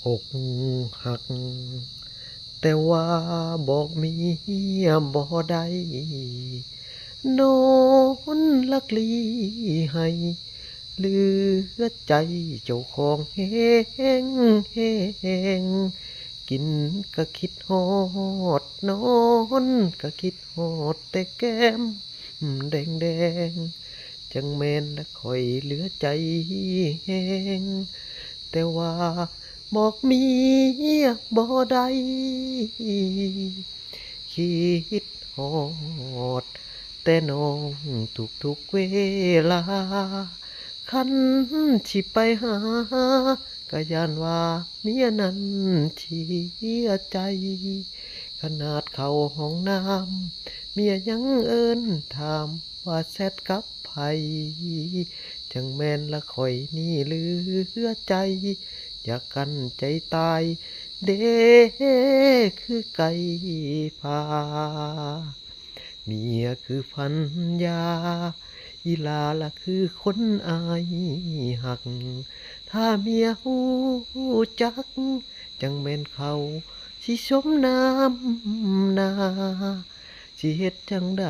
อกหักแต่ว่าบอกเมียบ่ได้นอนลักลีให้เหลือใจเจ้าของแห้งแห้งกินก็คิดฮอดนอนก็คิดฮอดแต่แก้มแดงแดงจังแม่นละคอยเหลือใจแห้งแต่ว่าบอกเมียบ่ได้คิดฮอดแต่น้องทุกเวลาคันสิไปหาก็ย้านว่าเมียนั้นเสียใจขนาดเข้าห้องน้ำเมียยังเอิ้นถามว่าแซดกับไผจังแม่นละข้อยนี่เหลือใจอยากกันใจตายเด้คือไก่ป่าเมียคือพันยาอีลาละคือคนอายหักถ้าเมียหูจักจังแม่นเขาสิชมน้ำหนาสิเฮ็ดจังใด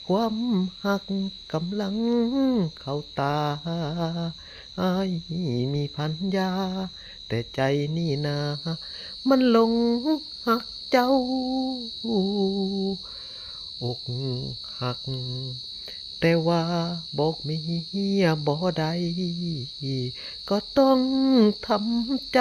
ความหักกำลังเข้าตาอายมีพันยาแต่ใจนี่นามันหลงหักเจ้าอกหักแต่ว่าบอกเมียบ่ได้ก็ต้องทำใจ